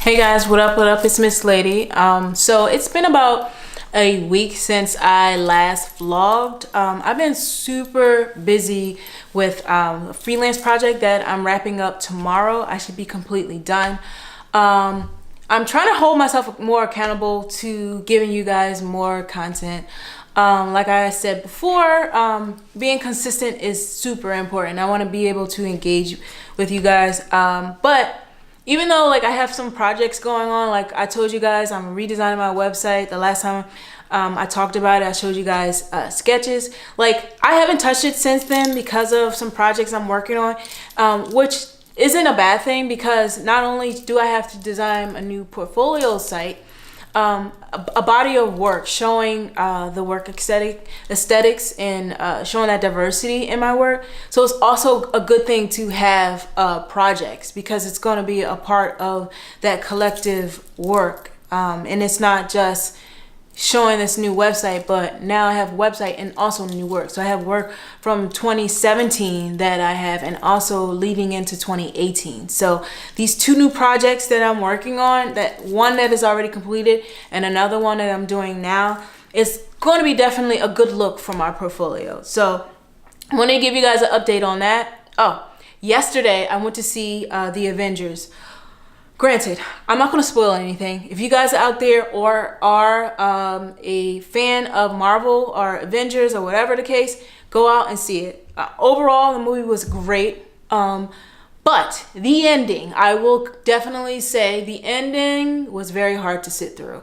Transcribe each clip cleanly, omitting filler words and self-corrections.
Hey guys, what up, what up? It's Miss Lady. So it's been about a week since I last vlogged. I've been super busy with a freelance project that I'm wrapping up tomorrow. I should be completely done. I'm trying to hold myself more accountable to giving you guys more content. Like I said before, being consistent is super important. I want to be able to engage with you guys, but even though like I have some projects going on, like I told you guys, I'm redesigning my website. The last time I talked about it, I showed you guys sketches. Like I haven't touched it since then because of some projects I'm working on, which isn't a bad thing because not only do I have to design a new portfolio site, a body of work showing the work aesthetics and showing that diversity in my work. So it's also a good thing to have projects because it's going to be a part of that collective work, and it's not just showing this new website, but now I have website and also new work. So I have work from 2017 that I have and also leading into 2018. So these two new projects that I'm working on, that one that is already completed and another one that I'm doing now, is going to be definitely a good look for my portfolio. So I want to give you guys an update on that. Oh, yesterday I went to see the Avengers. Granted, I'm not going to spoil anything. If you guys are out there or are a fan of Marvel or Avengers or whatever the case, go out and see it. Overall, the movie was great. But the ending, I will definitely say the ending was very hard to sit through.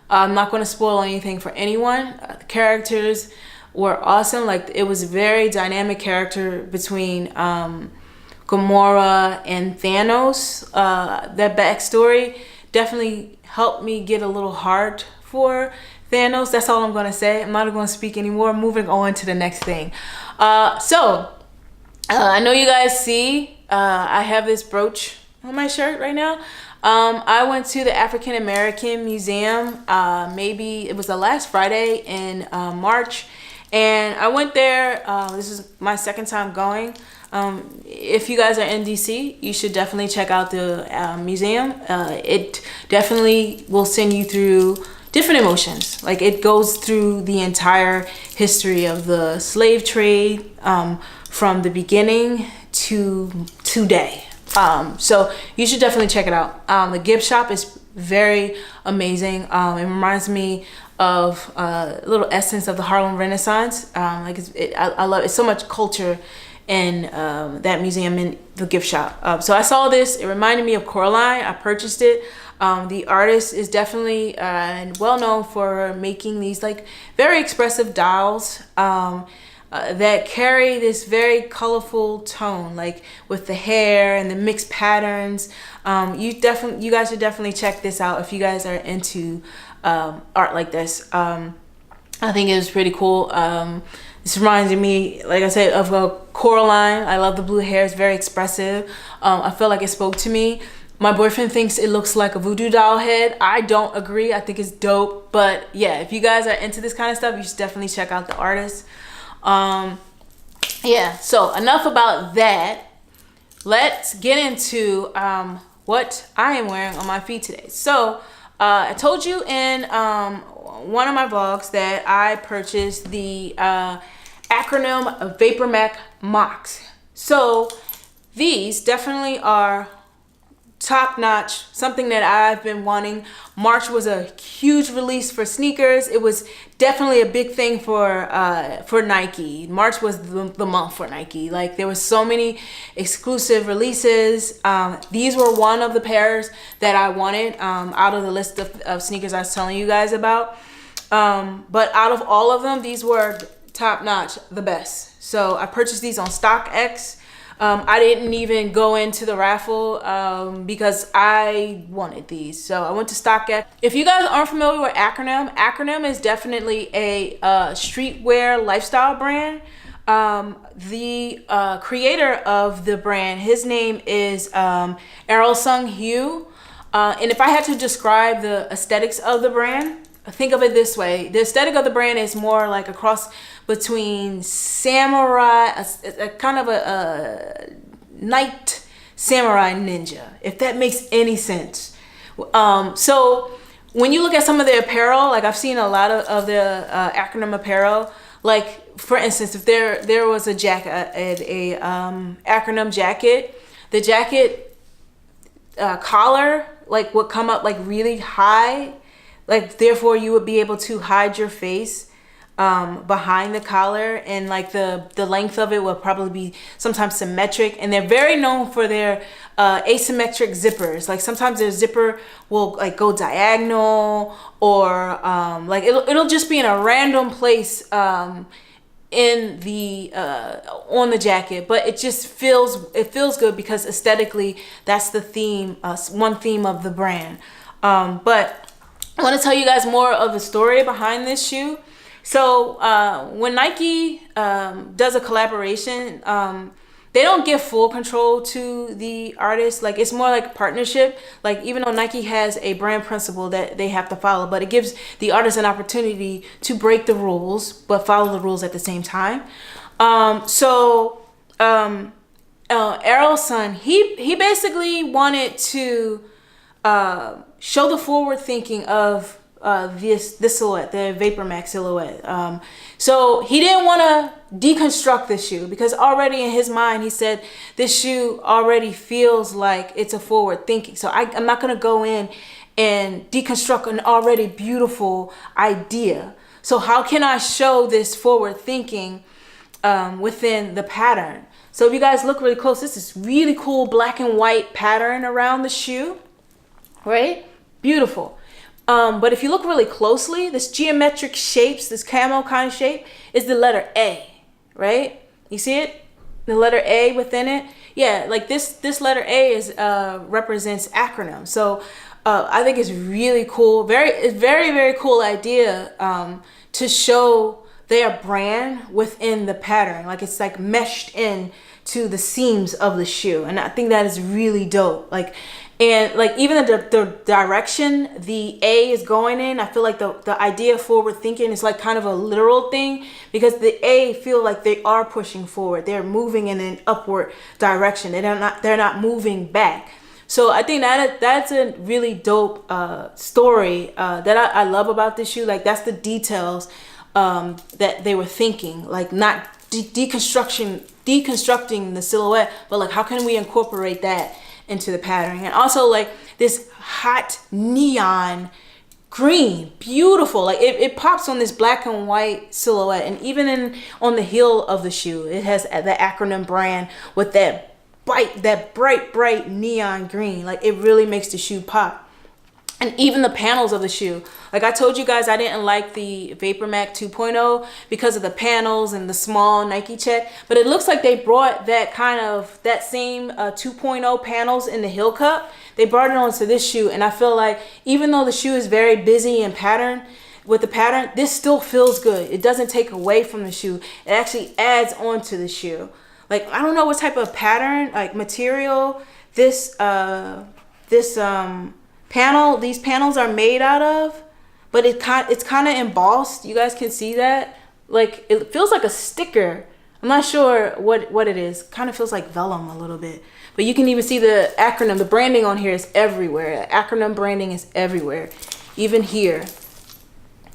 I'm not going to spoil anything for anyone. The characters were awesome. Like it was a very dynamic character between Gamora and Thanos. That backstory definitely helped me get a little hard for Thanos. That's all I'm gonna say. I'm not gonna speak anymore. Moving on to the next thing. I know you guys see I have this brooch on my shirt right now. I went to the African American Museum. Maybe it was the last Friday in March, and I went there. This is my second time going. If you guys are in DC, you should definitely check out the museum. It definitely will send you through different emotions. Like it goes through the entire history of the slave trade from the beginning to today. So you should definitely check it out. The gift shop is very amazing. It reminds me of a little essence of the Harlem Renaissance. I love it. So much culture in that museum in the gift shop. So I saw this. It reminded me of Coraline. I purchased it. The artist is definitely well known for making these like very expressive dolls that carry this very colorful tone, like with the hair and the mixed patterns. You guys should definitely check this out if you guys are into art like this. I think it was pretty cool. This reminds me, like I said, of a Coraline. I love the blue hair. It's very expressive. I feel like it spoke to me. My boyfriend thinks it looks like a voodoo doll head. I don't agree. I think it's dope. But yeah, if you guys are into this kind of stuff, you should definitely check out the artist. Yeah, so enough about that. Let's get into what I am wearing on my feet today. So I told you in one of my vlogs that I purchased the Acronym Vapormax Moc. So these definitely are top notch, something that I've been wanting. March was a huge release for sneakers. It was definitely a big thing for Nike. March was the month for Nike. Like there was so many exclusive releases. These were one of the pairs that I wanted out of the list of sneakers I was telling you guys about. But out of all of them, these were top notch, the best. So I purchased these on StockX. I didn't even go into the raffle because I wanted these. So I went to StockX. If you guys aren't familiar with Acronym is definitely a streetwear lifestyle brand. The creator of the brand, his name is Errol Sung Hugh. And if I had to describe the aesthetics of the brand, think of it this way. The aesthetic of the brand is more like a cross between samurai, a kind of a knight samurai ninja, if that makes any sense. So when you look at some of the apparel, like I've seen a lot of the acronym apparel. Like for instance, if there was a jacket, a acronym jacket, the jacket collar like would come up like really high, like therefore you would be able to hide your face behind the collar, and like the length of it will probably be sometimes symmetric, and they're very known for their asymmetric zippers. Like sometimes their zipper will like go diagonal, or like it'll just be in a random place in the on the jacket, but it just feels good because aesthetically that's the theme, one theme of the brand. But I want to tell you guys more of the story behind this shoe. So when Nike does a collaboration, they don't give full control to the artist. Like it's more like a partnership. Like even though Nike has a brand principle that they have to follow, but it gives the artist an opportunity to break the rules, but follow the rules at the same time. Errol's son, he basically wanted to show the forward thinking of this silhouette, the Vapormax silhouette. So he didn't want to deconstruct this shoe because already in his mind he said this shoe already feels like it's a forward thinking. So I'm not going to go in and deconstruct an already beautiful idea. So how can I show this forward thinking within the pattern? So if you guys look really close, this is really cool black and white pattern around the shoe, right? Beautiful. But if you look really closely, this geometric shapes, this camo kind of shape is the letter A, right? You see it? The letter A within it. Yeah, like this letter A is represents acronym. So I think it's really cool. It's very cool idea to show their brand within the pattern. Like it's like meshed in to the seams of the shoe, and I think that is really dope. Like. And like even the direction the A is going in, I feel like the idea of forward thinking is like kind of a literal thing, because the A feel like they are pushing forward. They're moving in an upward direction. They're not moving back. So I think that's a really dope story that I love about this shoe. Like that's the details that they were thinking, like not deconstructing the silhouette, but like how can we incorporate that into the pattern. And also like this hot neon green, beautiful, like it pops on this black and white silhouette. And even on the heel of the shoe, it has the acronym brand with that bright neon green. Like it really makes the shoe pop. And even the panels of the shoe, like I told you guys, I didn't like the Vapormax 2.0 because of the panels and the small Nike check, but it looks like they brought that same 2.0 panels in the heel cup. They brought it onto this shoe, and I feel like even though the shoe is very busy and with the pattern, this still feels good. It doesn't take away from the shoe. It actually adds on to the shoe. Like I don't know what type of pattern, like material these panels are made out of, but it's kind of embossed. You guys can see that. Like it feels like a sticker. I'm not sure what it is. Kind of feels like vellum a little bit. But you can even see the acronym. The branding on here is everywhere. Acronym branding is everywhere. Even here.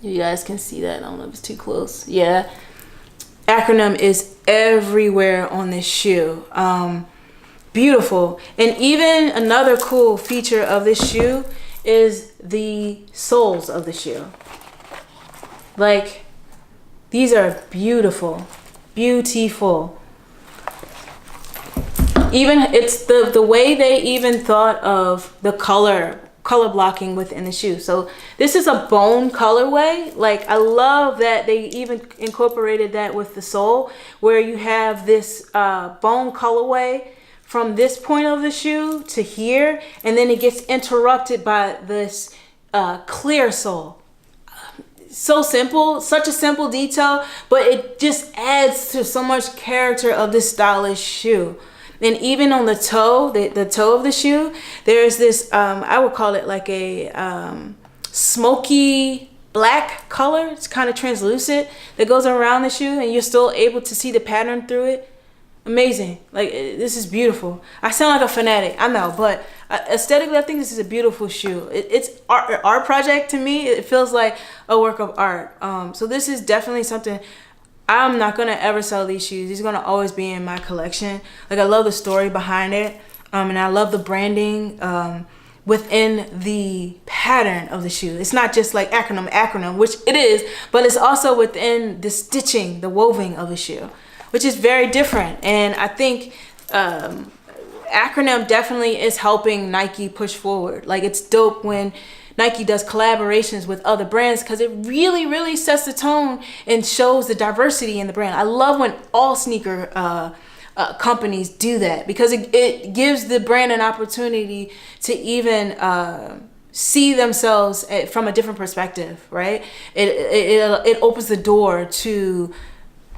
You guys can see that. I don't know if it's too close. Yeah. Acronym is everywhere on this shoe. Beautiful. And even another cool feature of this shoe is the soles of the shoe. Like these are beautiful. Even it's the way they even thought of the color blocking within the shoe. So this is a bone colorway. Like I love that they even incorporated that with the sole, where you have this bone colorway from this point of the shoe to here, and then it gets interrupted by this clear sole. So simple, such a simple detail, but it just adds to so much character of this stylish shoe. And even on the toe, the toe of the shoe, there's this, I would call it like a smoky black color. It's kind of translucent that goes around the shoe, and you're still able to see the pattern through it. amazing. Like, this is beautiful. I sound like a fanatic, I know, but aesthetically, I think this is a beautiful shoe. It's art project to me. It feels like a work of art. So this is definitely something. I'm not gonna ever sell these shoes. These are gonna always be in my collection. Like, I love the story behind it, and I love the branding within the pattern of the shoe. It's not just like acronym, which it is, but it's also within the stitching, the woving of the shoe, which is very different. And I think Acronym definitely is helping Nike push forward. Like, it's dope when Nike does collaborations with other brands, because it really sets the tone and shows the diversity in the brand. I love when all sneaker companies do that, because it gives the brand an opportunity to even see themselves from a different perspective, right? It opens the door to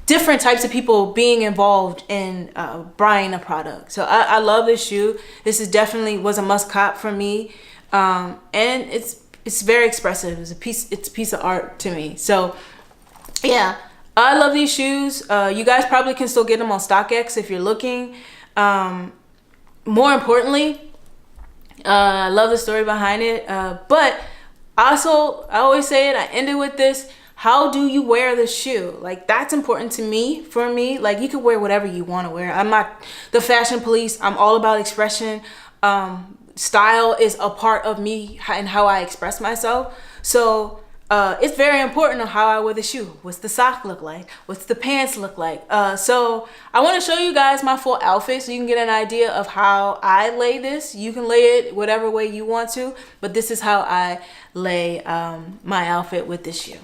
different types of people being involved in buying a product. So I love this shoe. This is definitely was a must cop for me, and it's very expressive. It's a piece of art to me. So yeah, I love these shoes. You guys probably can still get them on StockX if you're looking. More importantly, I love the story behind it. But also, I always say it, I ended with this: how do you wear the shoe? Like, that's important to me. For me, like, you can wear whatever you want to wear. I'm not the fashion police. I'm all about expression. Style is a part of me and how I express myself. So it's very important on how I wear the shoe. What's the sock look like? What's the pants look like? So I want to show you guys my full outfit so you can get an idea of how I lay this. You can lay it whatever way you want to, but this is how I lay my outfit with this shoe.